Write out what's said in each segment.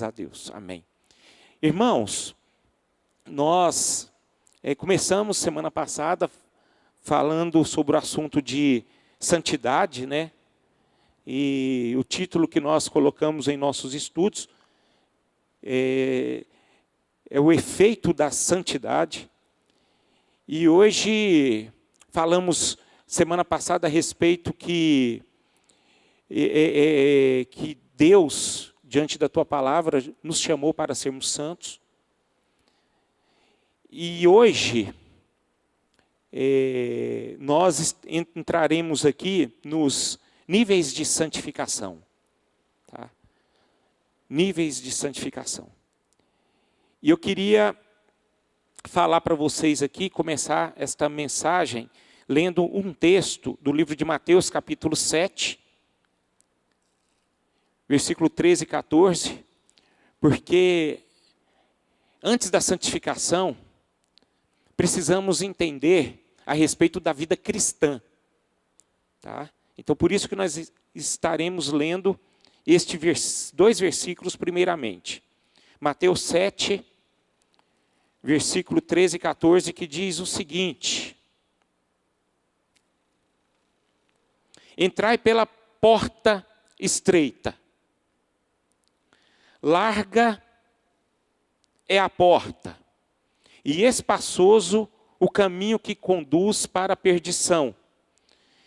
a Deus. Amém. Irmãos, nós começamos semana passada falando sobre o assunto de santidade, né? E o título que nós colocamos em nossos estudos é o efeito da santidade. E hoje falamos, semana passada, a respeito que Deus, diante da tua palavra, nos chamou para sermos santos. E hoje nós entraremos aqui nos níveis de santificação. Tá? Níveis de santificação. E eu queria falar para vocês aqui, começar esta mensagem, lendo um texto do livro de Mateus, capítulo 7, versículo 13 e 14, porque antes da santificação, precisamos entender a respeito da vida cristã. Tá? Então, por isso que nós estaremos lendo dois versículos primeiramente. Mateus 7, versículo 13 e 14, que diz o seguinte: entrai pela porta estreita, larga é a porta, e espaçoso o caminho que conduz para a perdição,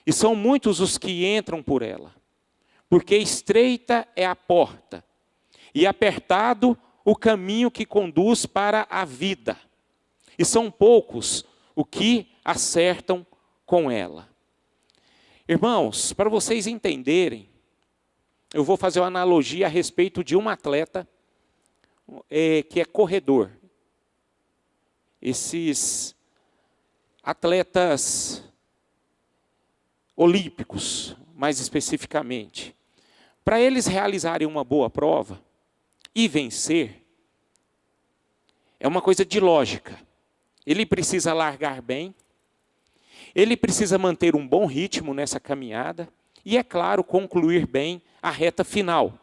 e são muitos os que entram por ela, porque estreita é a porta, e apertado o caminho que conduz para a vida, e são poucos os que acertam com ela. Irmãos, para vocês entenderem, eu vou fazer uma analogia a respeito de um atleta que é corredor. Esses atletas olímpicos, mais especificamente, para eles realizarem uma boa prova e vencer, é uma coisa de lógica. Ele precisa largar bem, ele precisa manter um bom ritmo nessa caminhada e, é claro, concluir bem a reta final.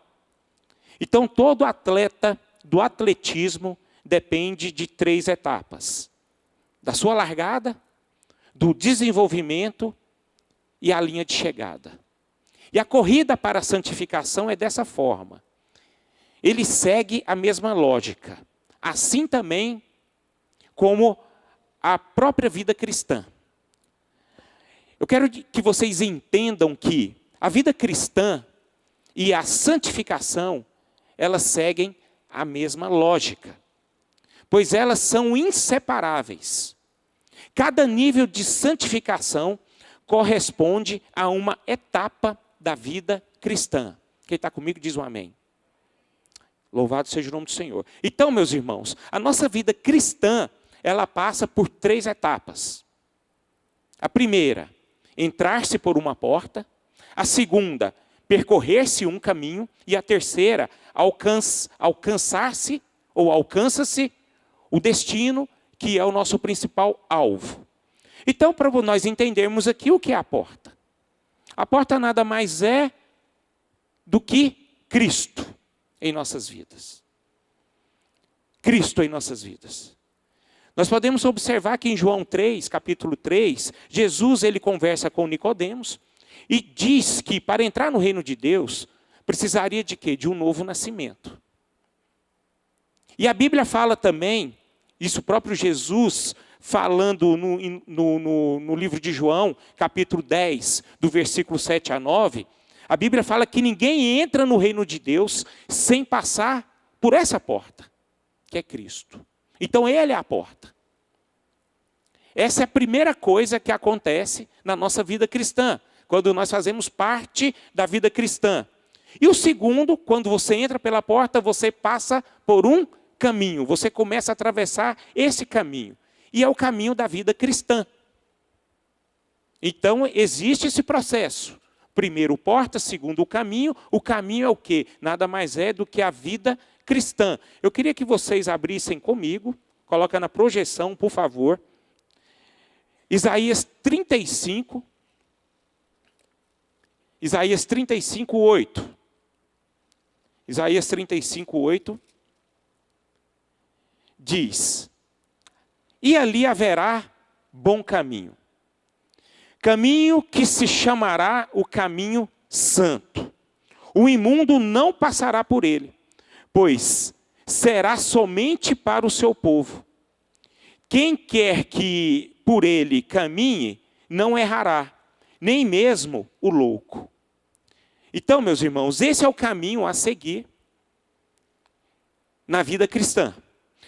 Então, todo atleta do atletismo depende de 3 etapas: da sua largada, do desenvolvimento e a linha de chegada. E a corrida para a santificação é dessa forma. Ele segue a mesma lógica, assim também como a própria vida cristã. Eu quero que vocês entendam que a vida cristã e a santificação, elas seguem a mesma lógica, pois elas são inseparáveis. Cada nível de santificação corresponde a uma etapa da vida cristã. Quem está comigo diz um amém. Louvado seja o nome do Senhor. Então, meus irmãos, a nossa vida cristã, ela passa por 3 etapas. A primeira, entrar-se por uma porta. A segunda, percorrer-se um caminho. E a terceira, alcançar-se ou alcança-se o destino, que é o nosso principal alvo. Então, para nós entendermos aqui o que é a porta. A porta nada mais é do que Cristo em nossas vidas. Cristo em nossas vidas. Nós podemos observar que em João 3, capítulo 3, Jesus ele conversa com Nicodemos e diz que para entrar no reino de Deus, precisaria de quê? De um novo nascimento. E a Bíblia fala também, isso próprio Jesus falando no livro de João, capítulo 10, do versículo 7 a 9, a Bíblia fala que ninguém entra no reino de Deus sem passar por essa porta, que é Cristo. Então Ele é a porta. Essa é a primeira coisa que acontece na nossa vida cristã, quando nós fazemos parte da vida cristã. E o segundo, quando você entra pela porta, você passa por um caminho, você começa a atravessar esse caminho. E é o caminho da vida cristã. Então existe esse processo. Primeiro porta, segundo o caminho. O caminho é o quê? Nada mais é do que a vida cristã. Eu queria que vocês abrissem comigo, coloca na projeção, por favor. Isaías 35, 8. Isaías 35:8 diz: e ali haverá bom caminho, caminho que se chamará o caminho santo. O imundo não passará por ele, pois será somente para o seu povo. Quem quer que por ele caminhe, não errará, nem mesmo o louco. Então, meus irmãos, esse é o caminho a seguir na vida cristã.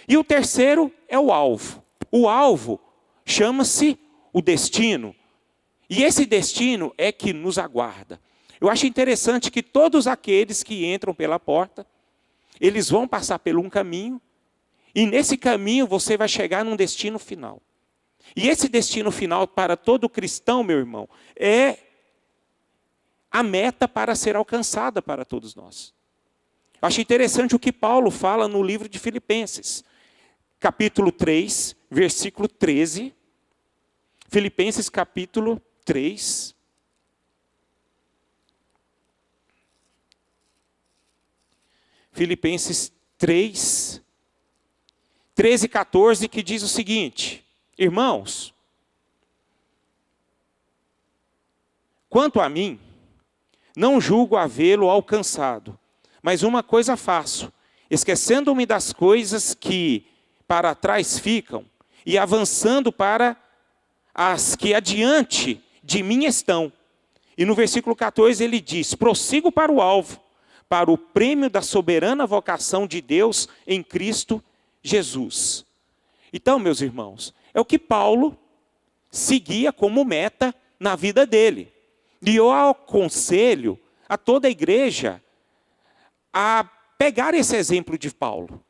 E o terceiro é o alvo. O alvo chama-se o destino. E esse destino é que nos aguarda. Eu acho interessante que todos aqueles que entram pela porta, eles vão passar por um caminho, e nesse caminho você vai chegar num destino final. E esse destino final para todo cristão, meu irmão, é a meta para ser alcançada para todos nós. Eu acho interessante o que Paulo fala no livro de Filipenses, capítulo 3, versículo 13. Filipenses capítulo 3. Filipenses 3, 13 e 14, que diz o seguinte: irmãos, quanto a mim, não julgo havê-lo alcançado, mas uma coisa faço, esquecendo-me das coisas que para trás ficam, e avançando para as que adiante de mim estão. E no versículo 14 ele diz: prossigo para o alvo, para o prêmio da soberana vocação de Deus em Cristo Jesus. Então, meus irmãos, é o que Paulo seguia como meta na vida dele. E eu aconselho a toda a igreja a pegar esse exemplo de Paulo.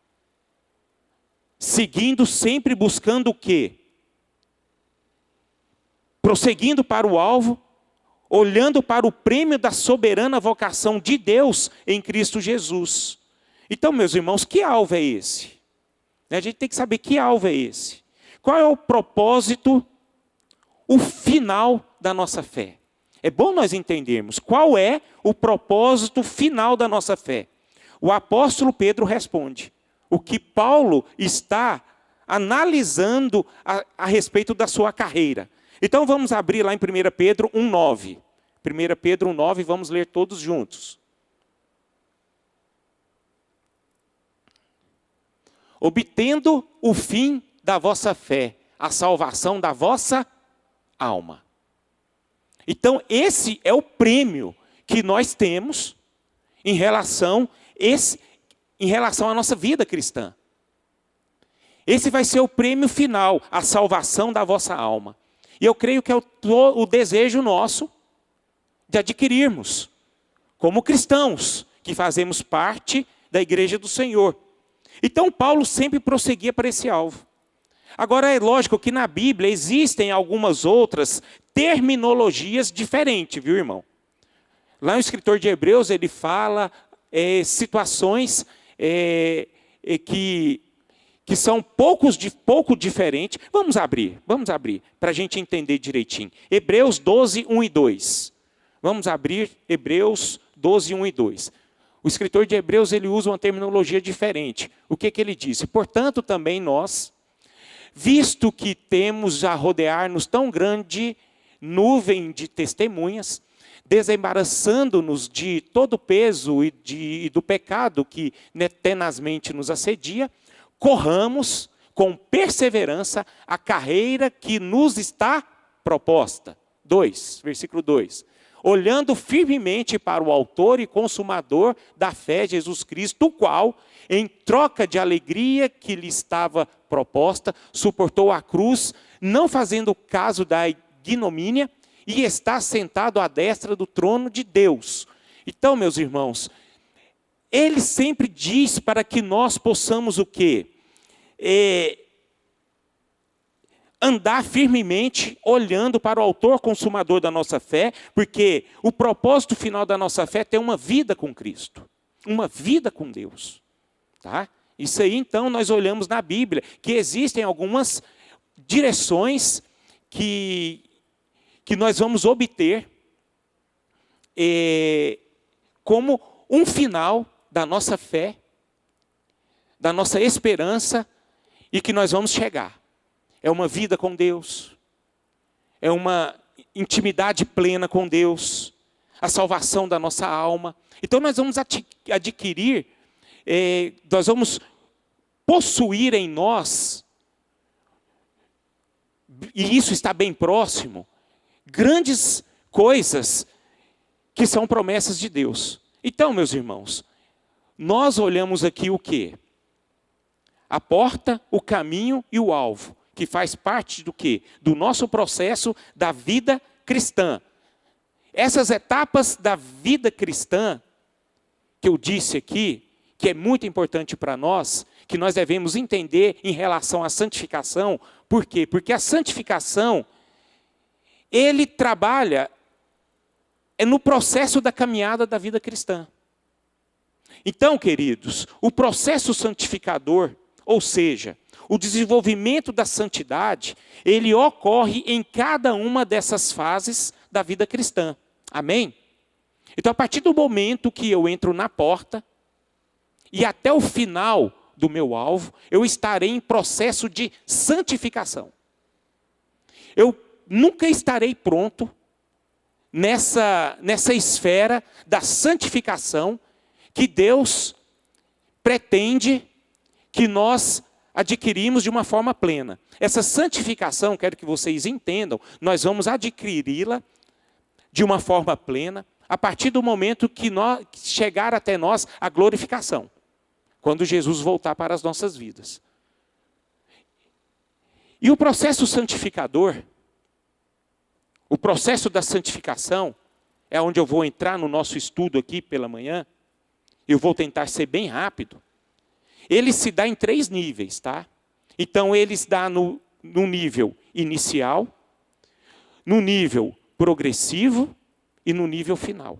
Seguindo, sempre buscando o quê? Prosseguindo para o alvo, olhando para o prêmio da soberana vocação de Deus em Cristo Jesus. Então, meus irmãos, que alvo é esse? A gente tem que saber que alvo é esse. Qual é o propósito, o final da nossa fé? É bom nós entendermos qual é o propósito final da nossa fé. O apóstolo Pedro responde o que Paulo está analisando a respeito da sua carreira. Então vamos abrir lá em 1 Pedro 1,9. 1 Pedro 1,9, vamos ler todos juntos. Obtendo o fim da vossa fé, a salvação da vossa alma. Então esse é o prêmio que nós temos em relação à nossa vida cristã. Esse vai ser o prêmio final, a salvação da vossa alma. E eu creio que é o desejo nosso de adquirirmos, como cristãos, que fazemos parte da igreja do Senhor. Então Paulo sempre prosseguia para esse alvo. Agora é lógico que na Bíblia existem algumas outras terminologias diferentes, viu, irmão? Lá o escritor de Hebreus, ele fala situações que são pouco diferentes. Vamos abrir, para a gente entender direitinho. Hebreus 12, 1 e 2. Vamos abrir Hebreus 12, 1 e 2. O escritor de Hebreus, ele usa uma terminologia diferente. O que ele disse? Portanto, também nós, visto que temos a rodear-nos tão grande nuvem de testemunhas, desembaraçando-nos de todo o peso e do pecado que tenazmente nos assedia, corramos com perseverança a carreira que nos está proposta. Versículo 2. Olhando firmemente para o autor e consumador da fé, Jesus Cristo, o qual, em troca de alegria que lhe estava proposta, suportou a cruz, não fazendo caso da ignomínia, e está sentado à destra do trono de Deus. Então, meus irmãos, ele sempre diz para que nós possamos o quê? Andar firmemente, olhando para o autor consumador da nossa fé, porque o propósito final da nossa fé é ter uma vida com Cristo, uma vida com Deus. Tá? Isso aí, então, nós olhamos na Bíblia, que existem algumas direções que nós vamos obter como um final da nossa fé, da nossa esperança e que nós vamos chegar. É uma vida com Deus, é uma intimidade plena com Deus, a salvação da nossa alma. Então nós vamos adquirir, nós vamos possuir em nós, e isso está bem próximo, grandes coisas que são promessas de Deus. Então, meus irmãos, nós olhamos aqui o quê? A porta, o caminho e o alvo, que faz parte do quê? Do nosso processo da vida cristã. Essas etapas da vida cristã, que eu disse aqui, que é muito importante para nós, que nós devemos entender em relação à santificação. Por quê? Porque a santificação, ele trabalha no processo da caminhada da vida cristã. Então, queridos, o processo santificador, ou seja, o desenvolvimento da santidade, ele ocorre em cada uma dessas fases da vida cristã. Amém? Então, a partir do momento que eu entro na porta, e até o final do meu alvo, eu estarei em processo de santificação. Eu nunca estarei pronto nessa esfera da santificação que Deus pretende que nós adquirimos de uma forma plena. Essa santificação, quero que vocês entendam, nós vamos adquiri-la de uma forma plena a partir do momento que chegar até nós a glorificação, quando Jesus voltar para as nossas vidas. E o processo santificador, o processo da santificação, é onde eu vou entrar no nosso estudo aqui pela manhã. Eu vou tentar ser bem rápido. Ele se dá em 3 níveis, tá? Então, ele se dá no nível inicial, no nível progressivo e no nível final.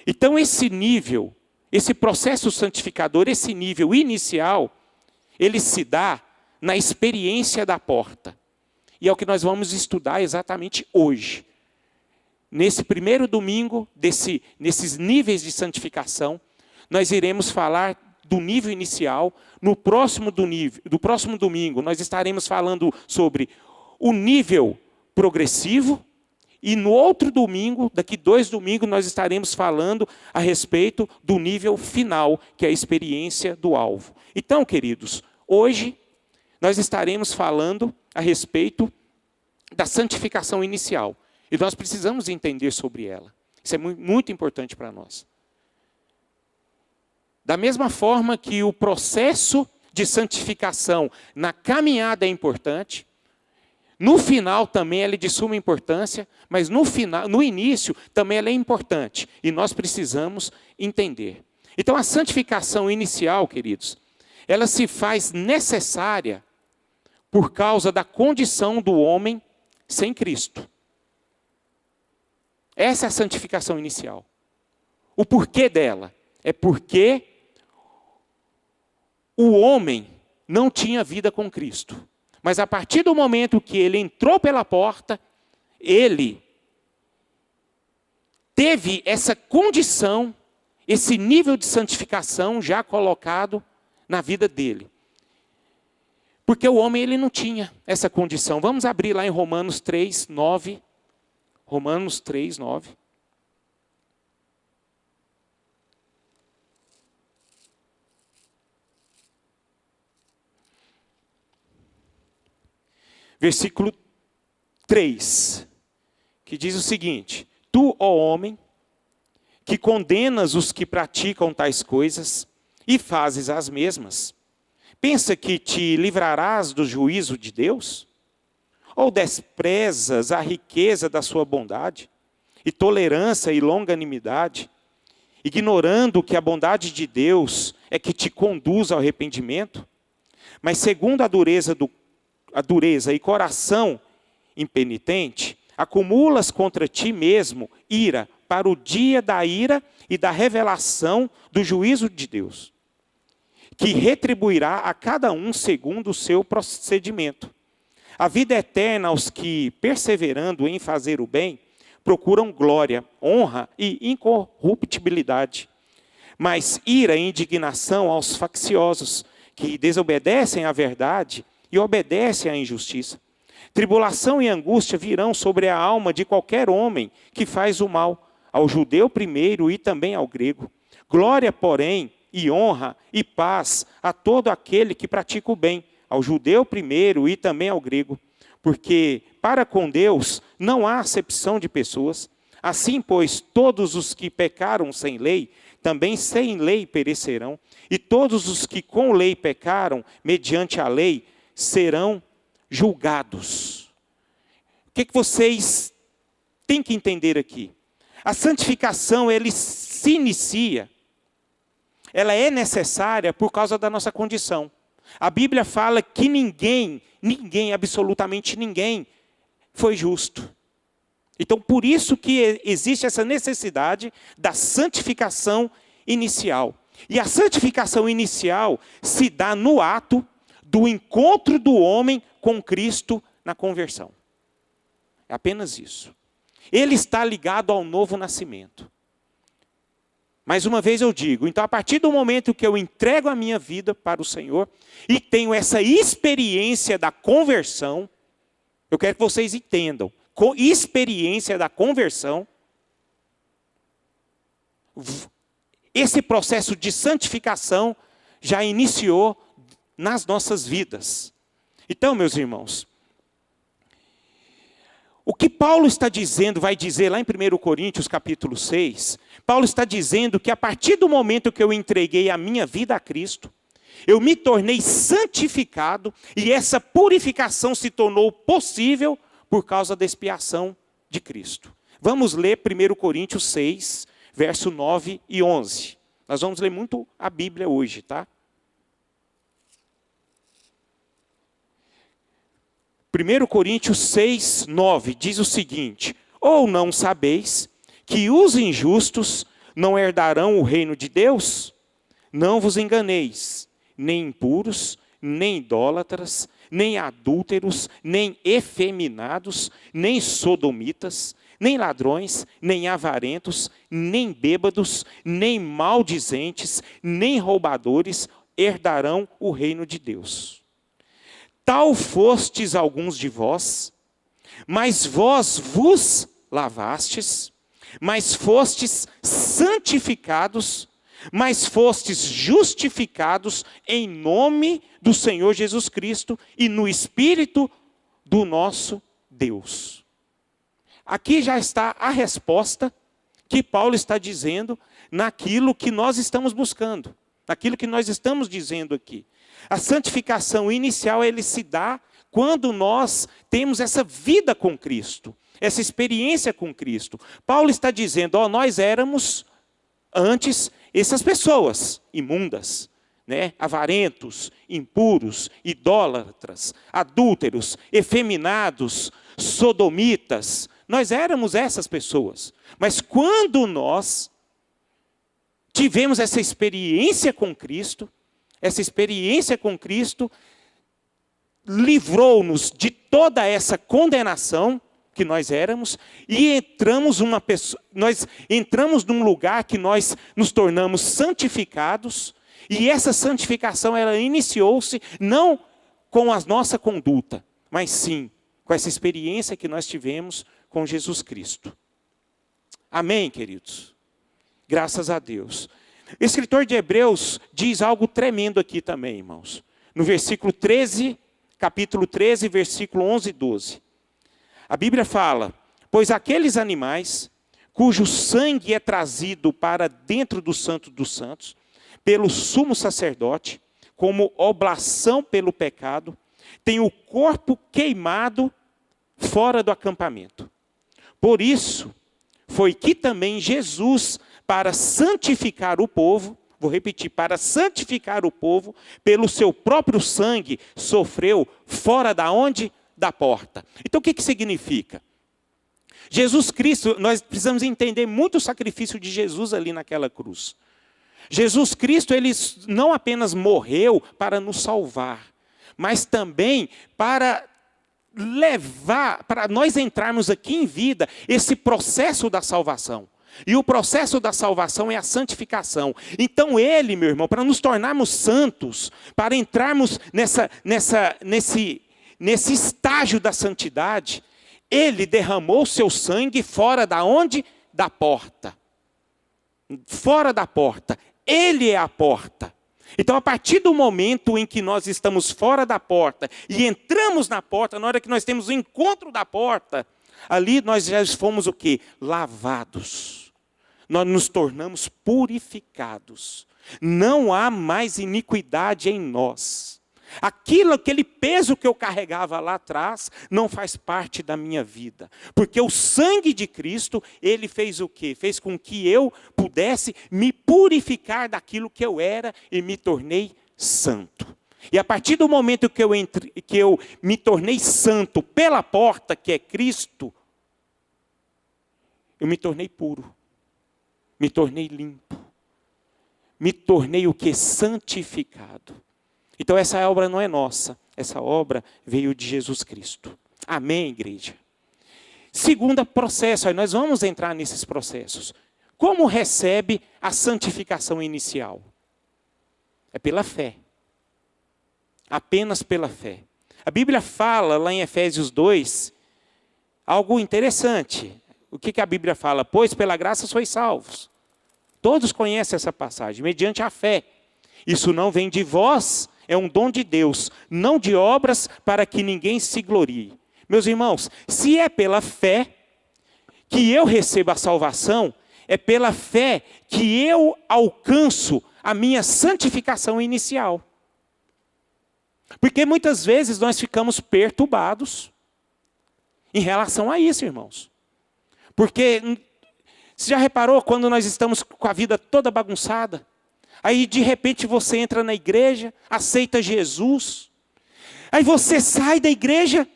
Então, esse nível, esse processo santificador, esse nível inicial, ele se dá na experiência da porta. E é o que nós vamos estudar exatamente hoje. Nesse primeiro domingo, nesses níveis de santificação, nós iremos falar do nível inicial. Do próximo domingo, nós estaremos falando sobre o nível progressivo. E no outro domingo, daqui 2 domingos, nós estaremos falando a respeito do nível final, que é a experiência do alvo. Então, queridos, hoje nós estaremos falando a respeito da santificação inicial. E nós precisamos entender sobre ela. Isso é muito importante para nós. Da mesma forma que o processo de santificação na caminhada é importante, no final também ela é de suma importância, mas no início também ela é importante. E nós precisamos entender. Então a santificação inicial, queridos, ela se faz necessária por causa da condição do homem sem Cristo. Essa é a santificação inicial. O porquê dela? É porque o homem não tinha vida com Cristo. Mas a partir do momento que ele entrou pela porta, ele teve essa condição, esse nível de santificação já colocado na vida dele. Porque o homem ele não tinha essa condição. Vamos abrir lá em Romanos 3, 9. Romanos 3, 9. Versículo 3, que diz o seguinte: Tu, ó homem, que condenas os que praticam tais coisas e fazes as mesmas, pensa que te livrarás do juízo de Deus? Ou desprezas a riqueza da sua bondade, e tolerância e longanimidade, ignorando que a bondade de Deus é que te conduz ao arrependimento? Mas segundo a dureza e coração impenitente, acumulas contra ti mesmo ira para o dia da ira e da revelação do juízo de Deus, que retribuirá a cada um segundo o seu procedimento. A vida eterna aos que, perseverando em fazer o bem, procuram glória, honra e incorruptibilidade. mas ira e indignação aos facciosos, que desobedecem à verdade e obedecem à injustiça. Tribulação e angústia virão sobre a alma de qualquer homem que faz o mal, ao judeu primeiro e também ao grego. Glória, porém, e honra e paz a todo aquele que pratica o bem, ao judeu primeiro e também ao grego. Porque para com Deus não há acepção de pessoas. Assim, pois, todos os que pecaram sem lei, também sem lei perecerão. E todos os que com lei pecaram, mediante a lei, serão julgados. O que vocês têm que entender aqui? A santificação, ela se inicia, ela é necessária por causa da nossa condição. A Bíblia fala que ninguém, absolutamente ninguém, foi justo. Então, por isso que existe essa necessidade da santificação inicial. E a santificação inicial se dá no ato do encontro do homem com Cristo na conversão. É apenas isso. Ele está ligado ao novo nascimento. Mais uma vez eu digo, então a partir do momento que eu entrego a minha vida para o Senhor e tenho essa experiência da conversão, eu quero que vocês entendam, com experiência da conversão, esse processo de santificação já iniciou nas nossas vidas. Então, meus irmãos, o que Paulo está dizendo, vai dizer lá em 1 Coríntios capítulo 6, Paulo está dizendo que a partir do momento que eu entreguei a minha vida a Cristo, eu me tornei santificado e essa purificação se tornou possível por causa da expiação de Cristo. Vamos ler 1 Coríntios 6, verso 9 e 11. Nós vamos ler muito a Bíblia hoje, tá? 1 Coríntios 6, 9 diz o seguinte: ou não sabeis que os injustos não herdarão o reino de Deus? Não vos enganeis, nem impuros, nem idólatras, nem adúlteros, nem efeminados, nem sodomitas, nem ladrões, nem avarentos, nem bêbados, nem maldizentes, nem roubadores herdarão o reino de Deus. Tal fostes alguns de vós, mas vós vos lavastes, mas fostes santificados, mas fostes justificados em nome do Senhor Jesus Cristo e no Espírito do nosso Deus. Aqui já está a resposta que Paulo está dizendo naquilo que nós estamos buscando, naquilo que nós estamos dizendo aqui. A santificação inicial, ele se dá quando nós temos essa vida com Cristo, essa experiência com Cristo. Paulo está dizendo, nós éramos antes essas pessoas imundas, né? Avarentos, impuros, idólatras, adúlteros, efeminados, sodomitas. Nós éramos essas pessoas. Mas quando nós tivemos essa experiência com Cristo, livrou-nos de toda essa condenação que nós éramos e nós entramos num lugar que nós nos tornamos santificados, e essa santificação ela iniciou-se não com a nossa conduta, mas sim com essa experiência que nós tivemos com Jesus Cristo. Amém, queridos? Graças a Deus. O escritor de Hebreus diz algo tremendo aqui também, irmãos. No versículo 13, capítulo 13, versículo 11 e 12. A Bíblia fala, pois aqueles animais, cujo sangue é trazido para dentro do Santo dos Santos, pelo sumo sacerdote, como oblação pelo pecado, têm o corpo queimado fora do acampamento. Por isso, foi que também Jesus, para santificar o povo, vou repetir, para santificar o povo, pelo seu próprio sangue, sofreu fora da onde? Da porta. Então o que significa? Jesus Cristo, nós precisamos entender muito o sacrifício de Jesus ali naquela cruz. Jesus Cristo, ele não apenas morreu para nos salvar, mas também para levar, para nós entrarmos aqui em vida, esse processo da salvação. E o processo da salvação é a santificação. Então ele, meu irmão, para nos tornarmos santos, para entrarmos nesse estágio da santidade, ele derramou seu sangue fora da onde? Da porta. Fora da porta. Ele é a porta. Então, a partir do momento em que nós estamos fora da porta e entramos na porta, na hora que nós temos o encontro da porta, ali nós já fomos o quê? Lavados. Nós nos tornamos purificados. Não há mais iniquidade em nós. Aquele peso que eu carregava lá atrás não faz parte da minha vida. Porque o sangue de Cristo, ele fez o quê? Fez com que eu pudesse me purificar daquilo que eu era e me tornei santo. E a partir do momento que eu me tornei santo pela porta, que é Cristo, eu me tornei puro. Me tornei limpo. Me tornei o que? Santificado. Então essa obra não é nossa, essa obra veio de Jesus Cristo. Amém, igreja? Segundo processo, aí nós vamos entrar nesses processos. Como recebe a santificação inicial? É pela fé. Apenas pela fé. A Bíblia fala lá em Efésios 2, algo interessante. O que a Bíblia fala? Pois pela graça sois salvos. Todos conhecem essa passagem, mediante a fé. Isso não vem de vós, é um dom de Deus, não de obras para que ninguém se glorie. Meus irmãos, se é pela fé que eu recebo a salvação, é pela fé que eu alcanço a minha santificação inicial. Porque muitas vezes nós ficamos perturbados em relação a isso, irmãos. Porque, você já reparou quando nós estamos com a vida toda bagunçada? Aí de repente você entra na igreja, aceita Jesus. Aí você sai da igreja,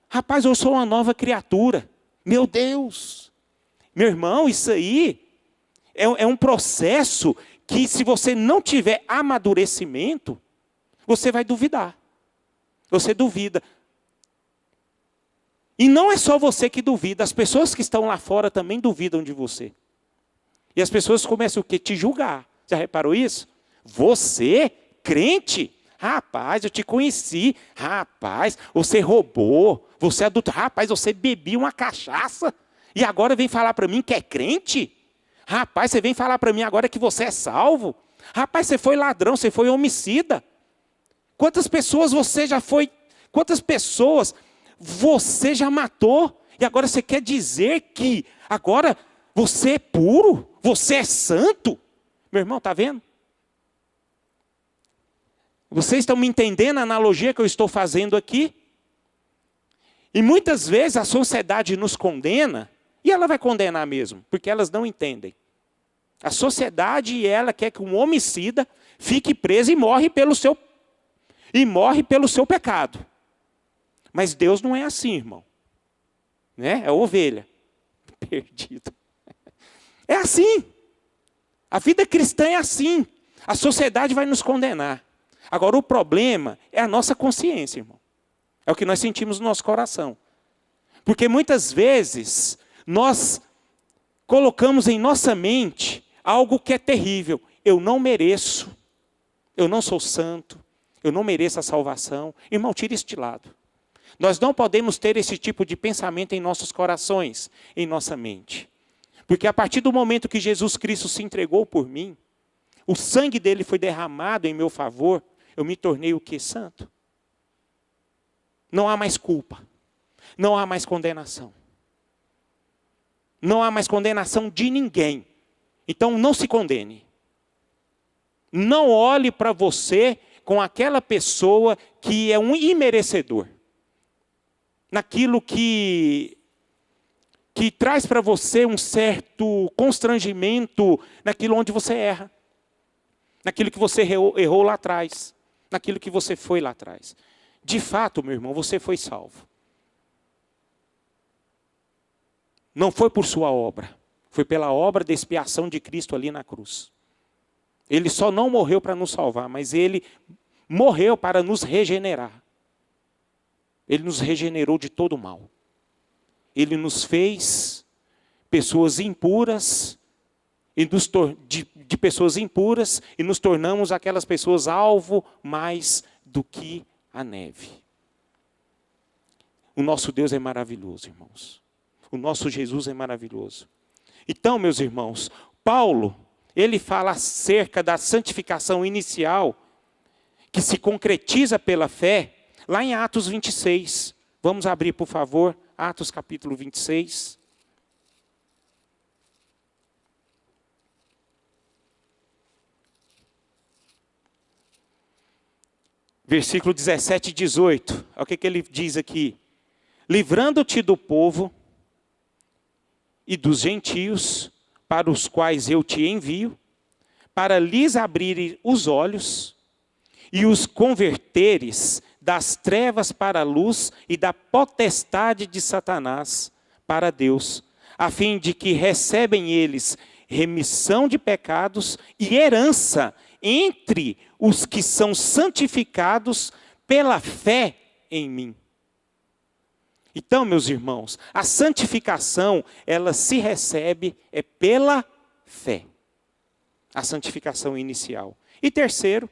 rapaz, eu sou uma nova criatura. Meu Deus! Meu irmão, isso aí é um processo que se você não tiver amadurecimento, você vai duvidar. Você duvida. E não é só você que duvida, as pessoas que estão lá fora também duvidam de você. E as pessoas começam o quê? Te julgar. Já reparou isso? Você, crente? Rapaz, eu te conheci. Rapaz, você roubou. Você adulterou. Rapaz, você bebia uma cachaça. E agora vem falar para mim que é crente? Rapaz, você vem falar para mim agora que você é salvo? Rapaz, você foi ladrão, você foi homicida. Quantas pessoas você já foi? Quantas pessoas você já matou? E agora você quer dizer que agora você é puro? Você é santo? Meu irmão, está vendo? Vocês estão me entendendo a analogia que eu estou fazendo aqui? E muitas vezes a sociedade nos condena, e ela vai condenar mesmo, porque elas não entendem. A sociedade, ela quer que um homicida fique preso e morre pelo seu pecado. Mas Deus não é assim, irmão. Né? É ovelha. Perdido. É assim. A vida cristã é assim. A sociedade vai nos condenar. Agora, o problema é a nossa consciência, irmão. É o que nós sentimos no nosso coração. Porque muitas vezes nós colocamos em nossa mente algo que é terrível. Eu não mereço. Eu não sou santo. Eu não mereço a salvação. Irmão, tira isso de lado. Nós não podemos ter esse tipo de pensamento em nossos corações, em nossa mente. Porque a partir do momento que Jesus Cristo se entregou por mim, o sangue dele foi derramado em meu favor, eu me tornei o que? Santo. Não há mais culpa. Não há mais condenação. Não há mais condenação de ninguém. Então não se condene. Não olhe para você com aquela pessoa que é um imerecedor. Naquilo que traz para você um certo constrangimento, naquilo onde você erra. Naquilo que você errou lá atrás. Naquilo que você foi lá atrás. De fato, meu irmão, você foi salvo. Não foi por sua obra. Foi pela obra de expiação de Cristo ali na cruz. Ele só não morreu para nos salvar, mas ele morreu para nos regenerar. Ele nos regenerou de todo o mal. Ele nos fez pessoas impuras, de pessoas impuras, e nos tornamos aquelas pessoas alvo mais do que a neve. O nosso Deus é maravilhoso, irmãos. O nosso Jesus é maravilhoso. Então, meus irmãos, Paulo, ele fala acerca da santificação inicial, que se concretiza pela fé, lá em Atos 26. Vamos abrir, por favor, Atos capítulo 26. Versículo 17 e 18. Olha o que ele diz aqui. Livrando-te do povo e dos gentios, para os quais eu te envio, para lhes abrir os olhos e os converteres das trevas para a luz e da potestade de Satanás para Deus, a fim de que recebem eles remissão de pecados e herança entre os que são santificados pela fé em mim. Então, meus irmãos, a santificação, ela se recebe pela fé. A santificação inicial. E terceiro,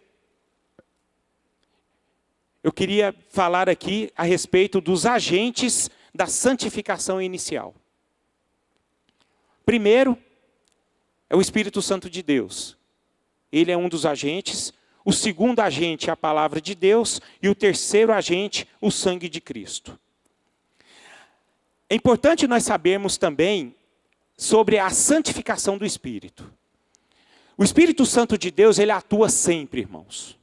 eu queria falar aqui a respeito dos agentes da santificação inicial. Primeiro, é o Espírito Santo de Deus. Ele é um dos agentes. O segundo agente é a palavra de Deus. E o terceiro agente, o sangue de Cristo. É importante nós sabermos também sobre a santificação do Espírito. O Espírito Santo de Deus, ele atua sempre, irmãos.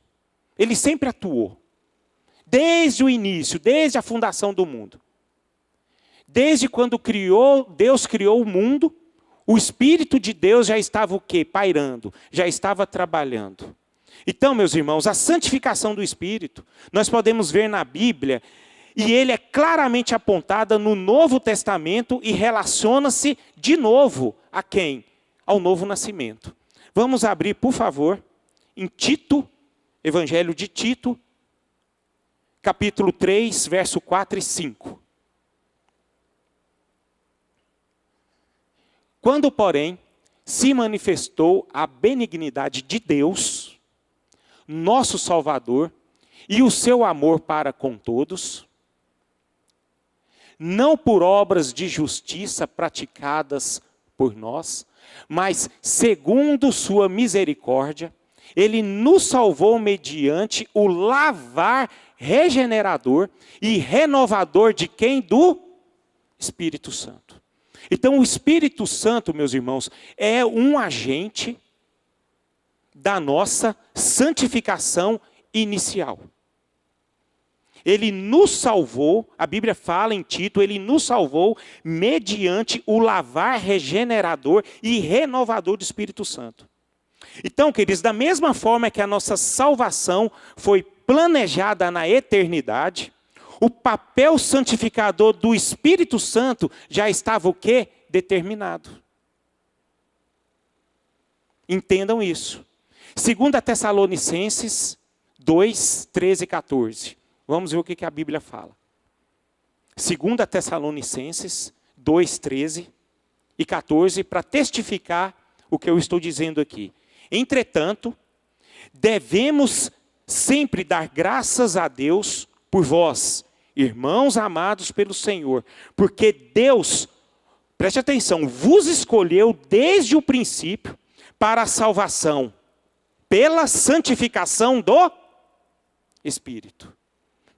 Ele sempre atuou. Desde o início, desde a fundação do mundo. Desde quando Deus criou o mundo, o Espírito de Deus já estava o quê? Pairando, já estava trabalhando. Então, meus irmãos, a santificação do Espírito, nós podemos ver na Bíblia, e ele é claramente apontada no Novo Testamento e relaciona-se de novo a quem? Ao novo nascimento. Vamos abrir, por favor, em Tito, Evangelho de Tito, capítulo 3, verso 4 e 5. Quando, porém, se manifestou a benignidade de Deus, nosso Salvador, e o seu amor para com todos, não por obras de justiça praticadas por nós, mas segundo sua misericórdia, ele nos salvou mediante o lavar regenerador e renovador de quem? Do Espírito Santo. Então o Espírito Santo, meus irmãos, é um agente da nossa santificação inicial. Ele nos salvou, a Bíblia fala em Tito, ele nos salvou mediante o lavar regenerador e renovador do Espírito Santo. Então, queridos, da mesma forma que a nossa salvação foi planejada na eternidade, o papel santificador do Espírito Santo já estava o quê? Determinado. Entendam isso. 2 Tessalonicenses 2, 13 e 14. Vamos ver o que a Bíblia fala. 2 Tessalonicenses 2, 13 e 14, para testificar o que eu estou dizendo aqui. Entretanto, devemos sempre dar graças a Deus por vós, irmãos amados pelo Senhor, porque Deus, preste atenção, vos escolheu desde o princípio para a salvação, pela santificação do Espírito.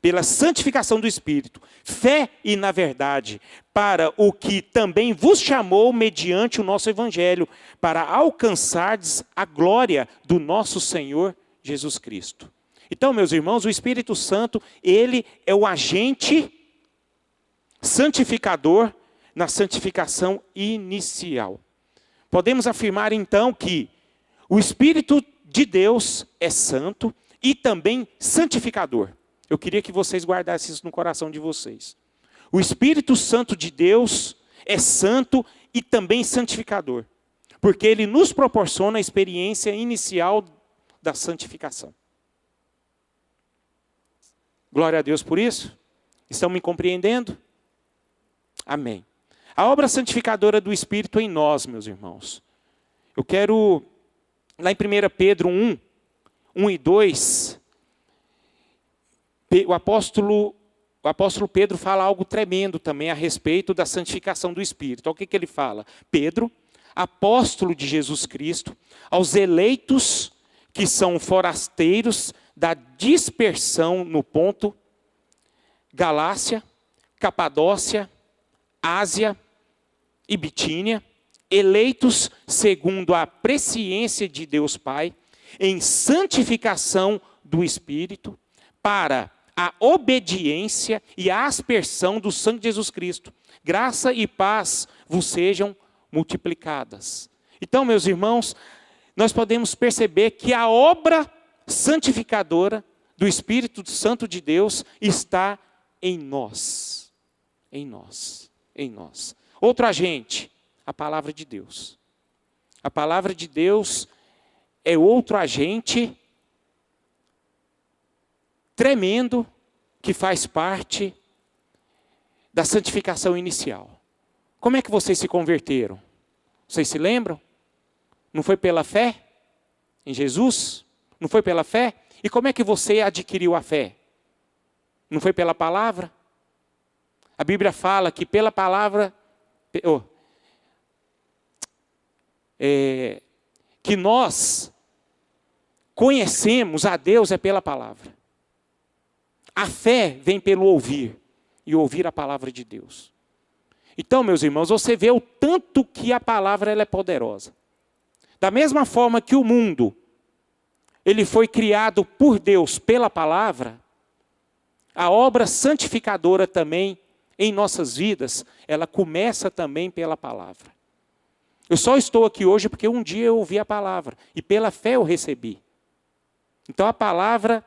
Pela santificação do Espírito, fé e na verdade, para o que também vos chamou mediante o nosso Evangelho, para alcançardes a glória do nosso Senhor Jesus Cristo. Então, meus irmãos, o Espírito Santo, ele é o agente santificador na santificação inicial. Podemos afirmar então que o Espírito de Deus é santo e também santificador. Eu queria que vocês guardassem isso no coração de vocês. O Espírito Santo de Deus é santo e também santificador. Porque ele nos proporciona a experiência inicial da santificação. Glória a Deus por isso. Estão me compreendendo? Amém. A obra santificadora do Espírito em nós, meus irmãos. Eu quero, lá em 1 Pedro 1, 1 e 2, o apóstolo Pedro fala algo tremendo também a respeito da santificação do Espírito. Olha o que ele fala. Pedro, apóstolo de Jesus Cristo, aos eleitos que são forasteiros da dispersão no Ponto, Galácia, Capadócia, Ásia e Bitínia, eleitos segundo a presciência de Deus Pai, em santificação do Espírito, para a obediência e a aspersão do sangue de Jesus Cristo. Graça e paz vos sejam multiplicadas. Então, meus irmãos, nós podemos perceber que a obra santificadora do Espírito Santo de Deus está em nós. Em nós. Em nós. Outro agente, a palavra de Deus. A palavra de Deus é outro agente tremendo que faz parte da santificação inicial. Como é que vocês se converteram? Vocês se lembram? Não foi pela fé em Jesus? Não foi pela fé? E como é que você adquiriu a fé? Não foi pela palavra? A Bíblia fala que pela palavra, que nós conhecemos a Deus é pela palavra. A fé vem pelo ouvir, e ouvir a palavra de Deus. Então, meus irmãos, você vê o tanto que a palavra ela é poderosa. Da mesma forma que o mundo, ele foi criado por Deus pela palavra, a obra santificadora também em nossas vidas, ela começa também pela palavra. Eu só estou aqui hoje porque um dia eu ouvi a palavra, e pela fé eu recebi. Então a palavra,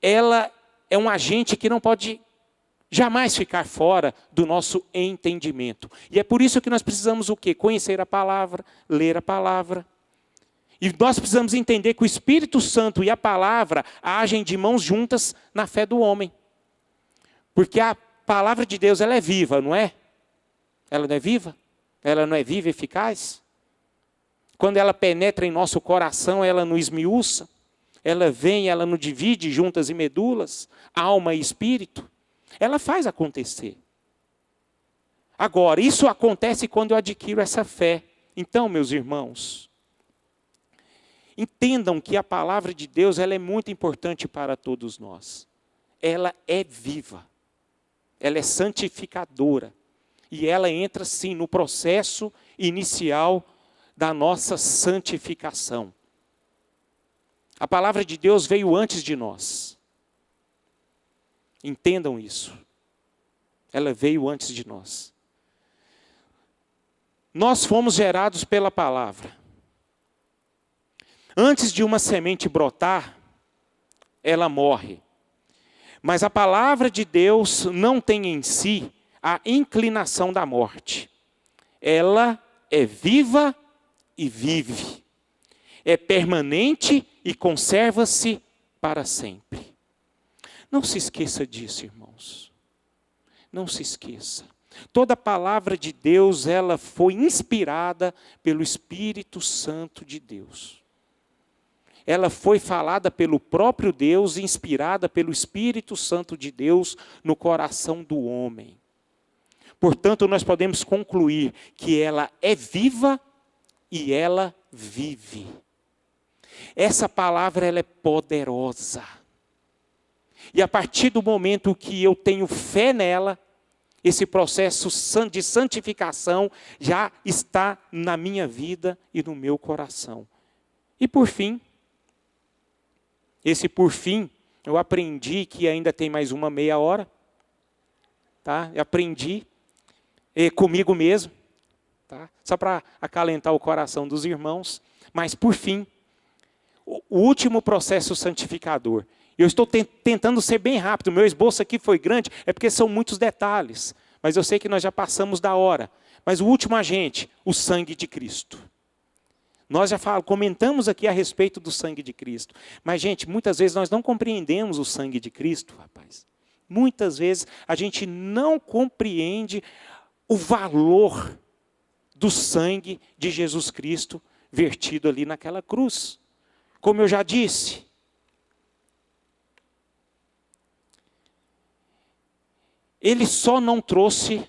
ela é um agente que não pode jamais ficar fora do nosso entendimento. E é por isso que nós precisamos o quê? Conhecer a palavra, ler a palavra. E nós precisamos entender que o Espírito Santo e a palavra agem de mãos juntas na fé do homem. Porque a palavra de Deus, ela é viva, não é? Ela não é viva? Ela não é viva e eficaz? Quando ela penetra em nosso coração, ela nos esmiuça. Ela vem, ela nos divide juntas e medulas, alma e espírito. Ela faz acontecer. Agora, isso acontece quando eu adquiro essa fé. Então, meus irmãos, entendam que a palavra de Deus ela é muito importante para todos nós. Ela é viva. Ela é santificadora. E ela entra, sim, no processo inicial da nossa santificação. A palavra de Deus veio antes de nós. Entendam isso. Ela veio antes de nós. Nós fomos gerados pela palavra. Antes de uma semente brotar, ela morre. Mas a palavra de Deus não tem em si a inclinação da morte. Ela é viva e vive. É permanente e conserva-se para sempre. Não se esqueça disso, irmãos. Não se esqueça. Toda a palavra de Deus, ela foi inspirada pelo Espírito Santo de Deus. Ela foi falada pelo próprio Deus, inspirada pelo Espírito Santo de Deus no coração do homem. Portanto, nós podemos concluir que ela é viva e ela vive. Essa palavra ela é poderosa. E a partir do momento que eu tenho fé nela, esse processo de santificação já está na minha vida e no meu coração. E por fim, eu aprendi que ainda tem mais uma meia hora. Tá? Eu aprendi comigo mesmo, tá? Só para acalentar o coração dos irmãos. Mas por fim, o último processo santificador. Eu estou tentando ser bem rápido, meu esboço aqui foi grande, é porque são muitos detalhes. Mas eu sei que nós já passamos da hora. Mas o último agente, o sangue de Cristo. Nós já comentamos aqui a respeito do sangue de Cristo. Mas, gente, muitas vezes nós não compreendemos o sangue de Cristo, rapaz. muitas vezes, a gente não compreende o valor do sangue de Jesus Cristo vertido ali naquela cruz. Como eu já disse, Ele só não trouxe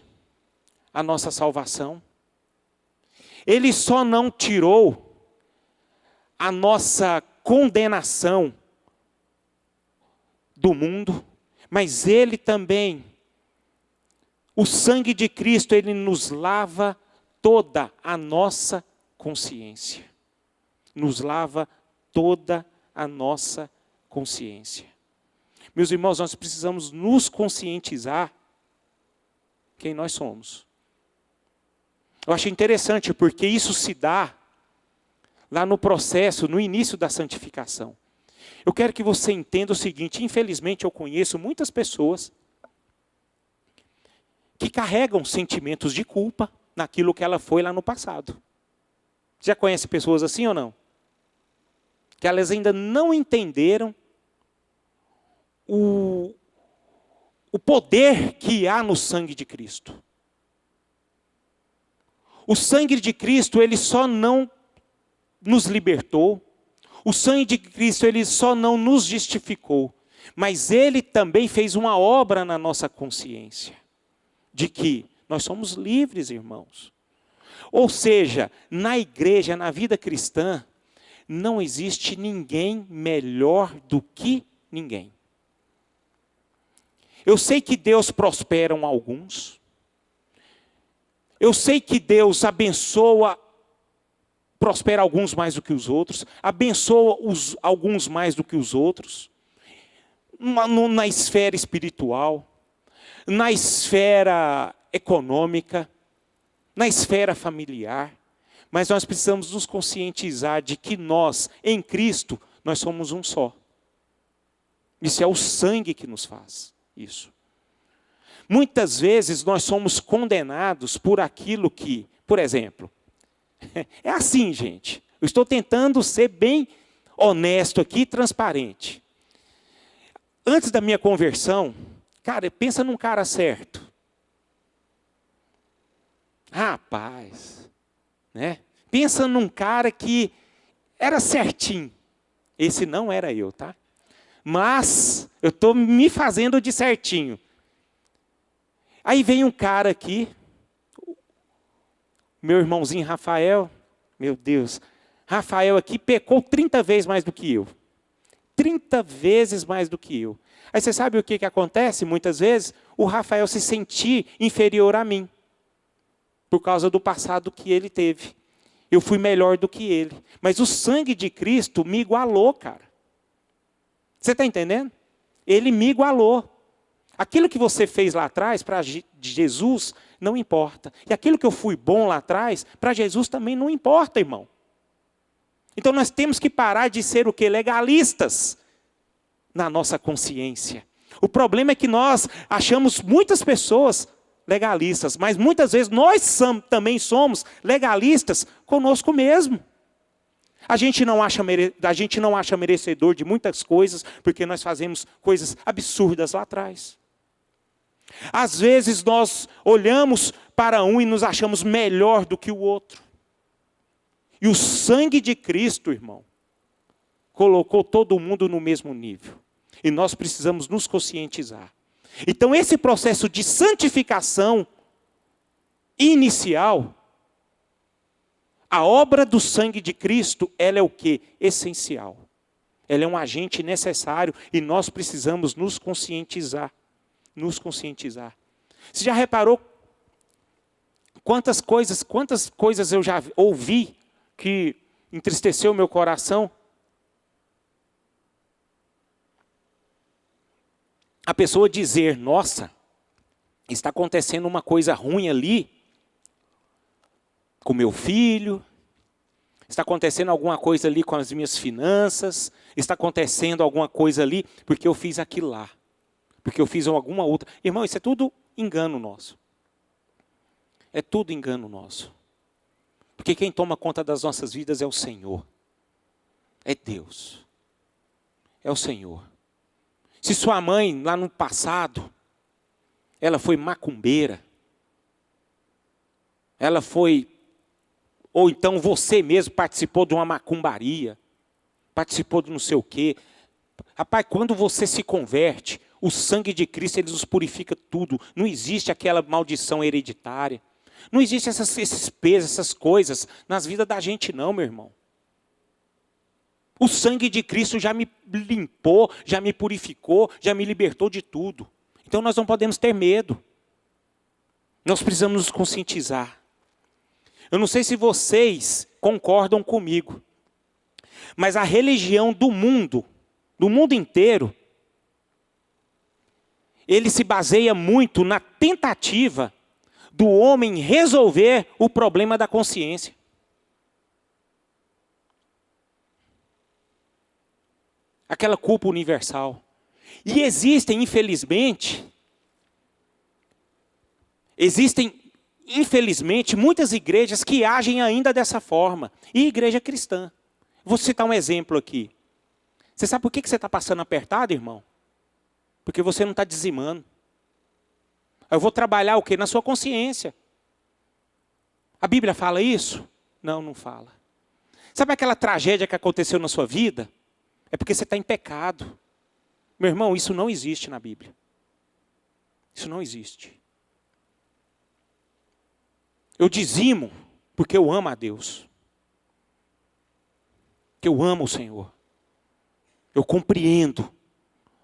a nossa salvação. Ele só não tirou a nossa condenação do mundo, mas Ele também, o sangue de Cristo, Ele nos lava toda a nossa consciência. Nos lava toda a nossa consciência. Meus irmãos, nós precisamos nos conscientizar quem nós somos. Eu achei interessante porque isso se dá lá no processo, no início da santificação. Eu quero que você entenda o seguinte: infelizmente eu conheço muitas pessoas que carregam sentimentos de culpa naquilo que ela foi lá no passado. Você já conhece pessoas assim ou não? Que elas ainda não entenderam o poder que há no sangue de Cristo. O sangue de Cristo, ele só não nos libertou. O sangue de Cristo, ele só não nos justificou. Mas ele também fez uma obra na nossa consciência. De que nós somos livres, irmãos. Ou seja, na igreja, na vida cristã, não existe ninguém melhor do que ninguém. Eu sei que Deus prospera alguns. Eu sei que Deus abençoa, prospera alguns mais do que os outros. Abençoa alguns mais do que os outros. Na esfera espiritual, na esfera econômica, na esfera familiar. Mas nós precisamos nos conscientizar de que nós, em Cristo, nós somos um só. Isso é o sangue que nos faz isso. Muitas vezes nós somos condenados por aquilo que, por exemplo, é assim, gente. Eu estou tentando ser bem honesto aqui, transparente. Antes da minha conversão, cara, pensa num cara certo. Rapaz, né? Pensa num cara que era certinho. Esse não era eu, tá? Mas eu estou me fazendo de certinho. Aí vem um cara aqui, meu irmãozinho Rafael, meu Deus, Rafael aqui pecou 30 vezes mais do que eu. 30 vezes mais do que eu. Aí você sabe o que acontece? Muitas vezes, o Rafael se sentir inferior a mim. Por causa do passado que ele teve. Eu fui melhor do que ele. Mas o sangue de Cristo me igualou, cara. Você está entendendo? Ele me igualou. Aquilo que você fez lá atrás, para Jesus, não importa. E aquilo que eu fui bom lá atrás, para Jesus também não importa, irmão. Então nós temos que parar de ser o quê? Legalistas na nossa consciência. O problema é que nós achamos muitas pessoas legalistas, mas muitas vezes nós também somos legalistas conosco mesmo. A gente não acha merecedor de muitas coisas, porque nós fazemos coisas absurdas lá atrás. Às vezes nós olhamos para um e nos achamos melhor do que o outro. E o sangue de Cristo, irmão, colocou todo mundo no mesmo nível. E nós precisamos nos conscientizar. Então esse processo de santificação inicial, a obra do sangue de Cristo, ela é o quê? Essencial. Ela é um agente necessário e nós precisamos nos conscientizar. Nos conscientizar. Você já reparou quantas coisas eu já ouvi que entristeceu o meu coração? A pessoa dizer, nossa, está acontecendo uma coisa ruim ali com meu filho, está acontecendo alguma coisa ali com as minhas finanças, está acontecendo alguma coisa ali porque eu fiz aquilo lá, porque eu fiz alguma outra. Irmão, isso é tudo engano nosso. É tudo engano nosso. Porque quem toma conta das nossas vidas é o Senhor. É Deus. É o Senhor. Se sua mãe, lá no passado, ela foi macumbeira, ela foi, ou então você mesmo participou de uma macumbaria, participou de não sei o quê. Rapaz, quando você se converte, o sangue de Cristo, ele nos purifica tudo. Não existe aquela maldição hereditária. Não existe esses pesos, essas coisas nas vidas da gente não, meu irmão. O sangue de Cristo já me limpou, já me purificou, já me libertou de tudo. Então nós não podemos ter medo. Nós precisamos nos conscientizar. Eu não sei se vocês concordam comigo, mas a religião do mundo inteiro, ele se baseia muito na tentativa do homem resolver o problema da consciência. Aquela culpa universal. E existem, infelizmente, muitas igrejas que agem ainda dessa forma. E igreja cristã. Vou citar um exemplo aqui. Você sabe por que você está passando apertado, irmão? Porque você não está dizimando. Eu vou trabalhar o quê? Na sua consciência. A Bíblia fala isso? Não, não fala. Sabe aquela tragédia que aconteceu na sua vida? É porque você está em pecado. Meu irmão, isso não existe na Bíblia. Isso não existe. Eu dizimo porque eu amo a Deus. Que eu amo o Senhor. Eu compreendo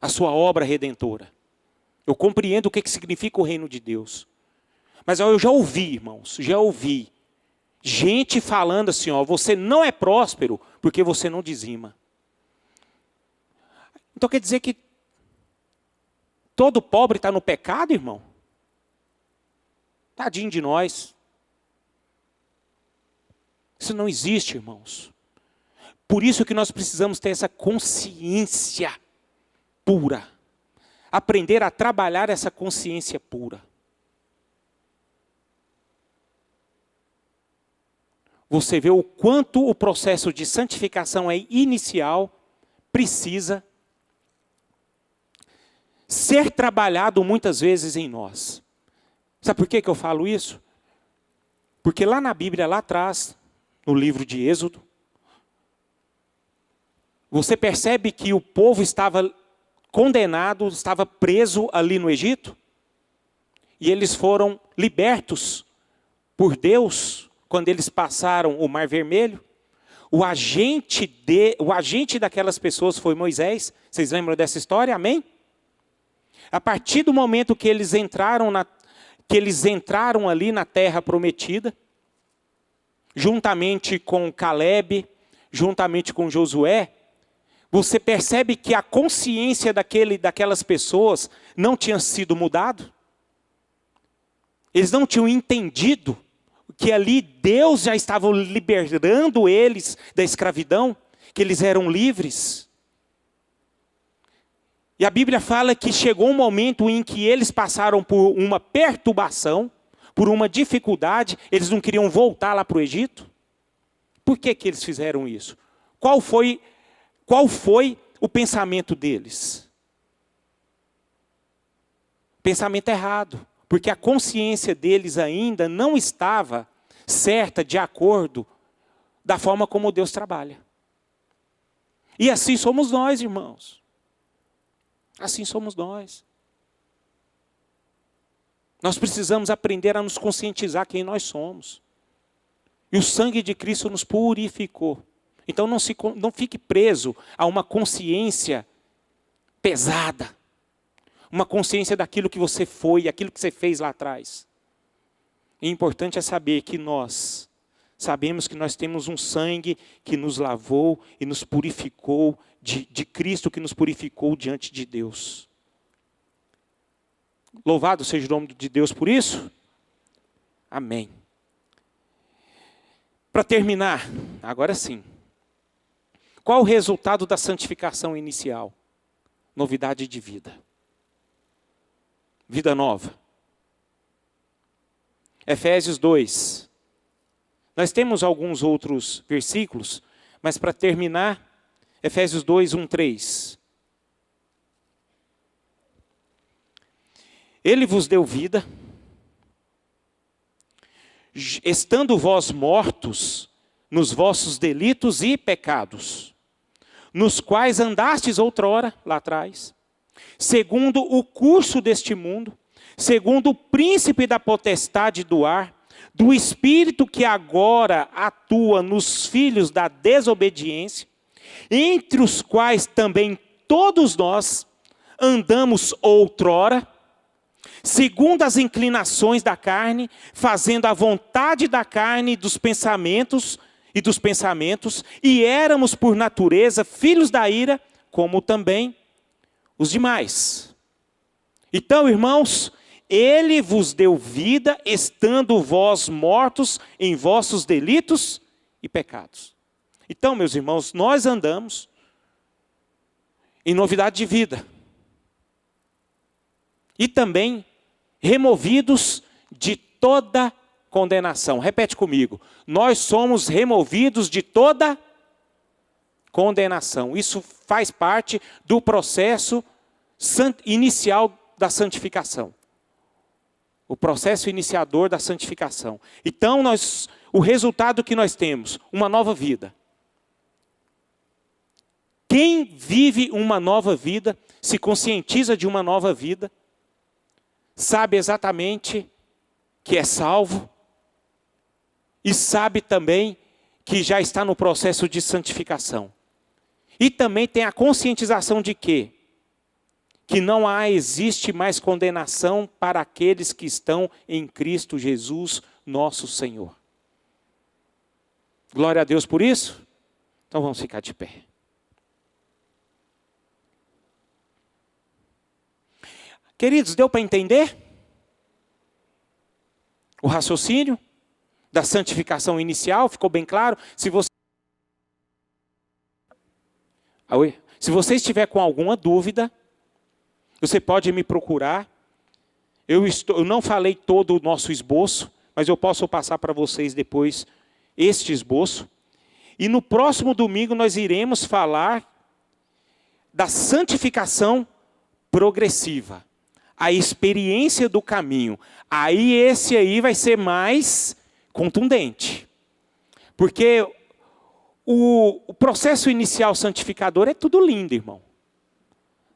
a sua obra redentora. Eu compreendo o que significa o reino de Deus. Mas eu já ouvi, irmãos, gente falando assim, ó, você não é próspero porque você não dizima. Então quer dizer que todo pobre está no pecado, irmão? Tadinho de nós. Isso não existe, irmãos. Por isso que nós precisamos ter essa consciência pura. Aprender a trabalhar essa consciência pura. Você vê o quanto o processo de santificação inicial precisa ser trabalhado muitas vezes em nós. Sabe por que eu falo isso? Porque lá na Bíblia, lá atrás, no livro de Êxodo, você percebe que o povo estava condenado, estava preso ali no Egito, e eles foram libertos por Deus, quando eles passaram o Mar Vermelho. O agente daquelas pessoas foi Moisés. Vocês lembram dessa história? Amém? A partir do momento que eles entraram ali na terra prometida, juntamente com Caleb, juntamente com Josué, você percebe que a consciência daquelas pessoas não tinha sido mudado. Eles não tinham entendido que ali Deus já estava liberando eles da escravidão, que eles eram livres. E a Bíblia fala que chegou um momento em que eles passaram por uma perturbação, por uma dificuldade, eles não queriam voltar lá para o Egito. Por que eles fizeram isso? Qual foi o pensamento deles? Pensamento errado, porque a consciência deles ainda não estava certa de acordo da forma como Deus trabalha. E assim somos nós, irmãos. Assim somos nós. Nós precisamos aprender a nos conscientizar quem nós somos. E o sangue de Cristo nos purificou. Então não fique preso a uma consciência pesada. Uma consciência daquilo que você foi, aquilo que você fez lá atrás. E o importante é saber que nós sabemos que nós temos um sangue que nos lavou e nos purificou, de Cristo que nos purificou diante de Deus. Louvado seja o nome de Deus por isso. Amém. Para terminar, agora sim. Qual o resultado da santificação inicial? Novidade de vida. Vida nova. Efésios 2. Nós temos alguns outros versículos, mas para terminar, Efésios 2, 1, 3. Ele vos deu vida, estando vós mortos nos vossos delitos e pecados, nos quais andastes outrora, lá atrás, segundo o curso deste mundo, segundo o príncipe da potestade do ar, do espírito que agora atua nos filhos da desobediência, entre os quais também todos nós andamos outrora, segundo as inclinações da carne, fazendo a vontade da carne e dos pensamentos, e éramos por natureza filhos da ira, como também os demais. Então, irmãos, ele vos deu vida, estando vós mortos em vossos delitos e pecados. Então, meus irmãos, nós andamos em novidade de vida. E também removidos de toda condenação. Repete comigo. Nós somos removidos de toda condenação. Isso faz parte do processo inicial da santificação. O processo iniciador da santificação. Então, o resultado que nós temos, uma nova vida. Quem vive uma nova vida, se conscientiza de uma nova vida, sabe exatamente que é salvo e sabe também que já está no processo de santificação. E também tem a conscientização de quê? Que não existe mais condenação para aqueles que estão em Cristo Jesus, nosso Senhor. Glória a Deus por isso? Então vamos ficar de pé. Queridos, deu para entender o raciocínio da santificação inicial? Ficou bem claro? Se você estiver com alguma dúvida, você pode me procurar. Eu não falei todo o nosso esboço, mas eu posso passar para vocês depois este esboço. E no próximo domingo nós iremos falar da santificação progressiva. A experiência do caminho. Aí esse aí vai ser mais contundente. Porque o processo inicial santificador é tudo lindo, irmão.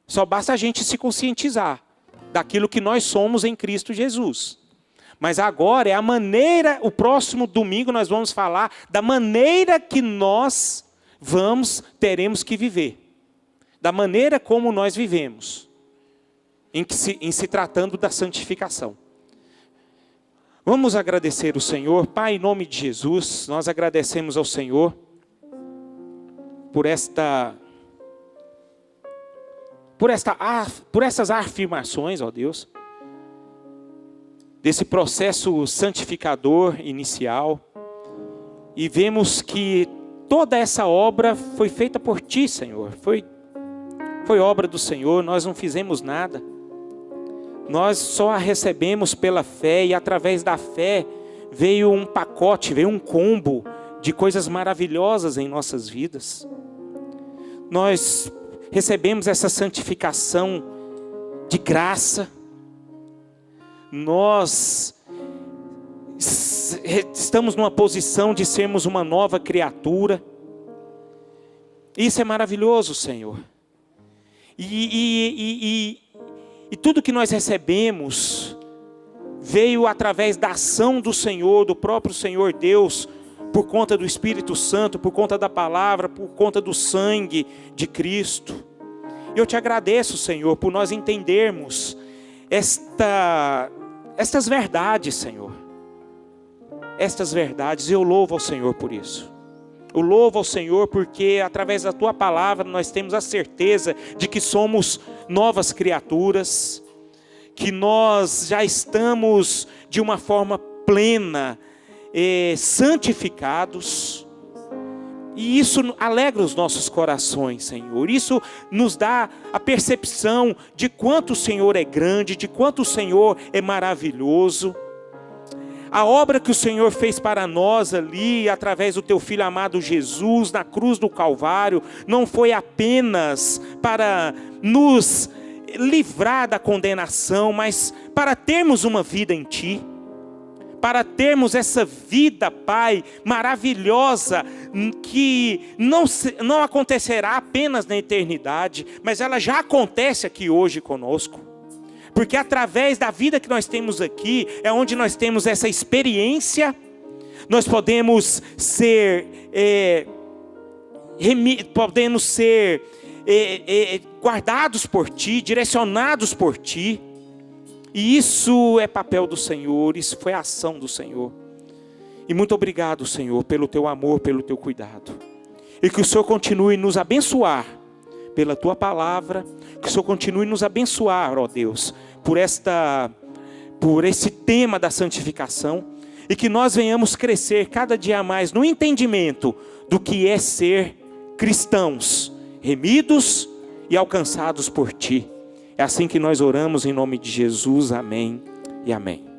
Só basta a gente se conscientizar daquilo que nós somos em Cristo Jesus. Mas agora é a maneira, o próximo domingo nós vamos falar da maneira que nós teremos que viver. Da maneira como nós vivemos. Em se tratando da santificação. Vamos agradecer o Senhor. Pai, em nome de Jesus, nós agradecemos ao Senhor por essas afirmações, ó Deus, desse processo santificador inicial, e vemos que toda essa obra foi feita por Ti, Senhor, foi obra do Senhor, nós não fizemos nada. Nós só a recebemos pela fé, e através da fé veio um pacote, veio um combo de coisas maravilhosas em nossas vidas. Nós recebemos essa santificação de graça. Nós estamos numa posição de sermos uma nova criatura. Isso é maravilhoso, Senhor. E tudo que nós recebemos veio através da ação do Senhor, do próprio Senhor Deus, por conta do Espírito Santo, por conta da palavra, por conta do sangue de Cristo. Eu te agradeço, Senhor, por nós entendermos estas verdades, Senhor. Estas verdades, eu louvo ao Senhor por isso. Eu louvo ao Senhor porque através da Tua palavra nós temos a certeza de que somos novas criaturas, que nós já estamos de uma forma plena, santificados. E isso alegra os nossos corações, Senhor. Isso nos dá a percepção de quanto o Senhor é grande, de quanto o Senhor é maravilhoso. A obra que o Senhor fez para nós ali, através do Teu Filho amado Jesus, na cruz do Calvário, não foi apenas para nos livrar da condenação, mas para termos uma vida em Ti. Para termos essa vida, Pai, maravilhosa, que não acontecerá apenas na eternidade, mas ela já acontece aqui hoje conosco. Porque através da vida que nós temos aqui, é onde nós temos essa experiência, nós podemos ser, guardados por Ti, direcionados por Ti. E isso é papel do Senhor, isso foi a ação do Senhor. E muito obrigado, Senhor, pelo Teu amor, pelo Teu cuidado. E que o Senhor continue nos abençoar pela Tua palavra, que o Senhor continue nos abençoar, ó Deus, por esse tema da santificação, e que nós venhamos crescer cada dia mais no entendimento do que é ser cristãos, remidos e alcançados por Ti. É assim que nós oramos em nome de Jesus, amém e amém.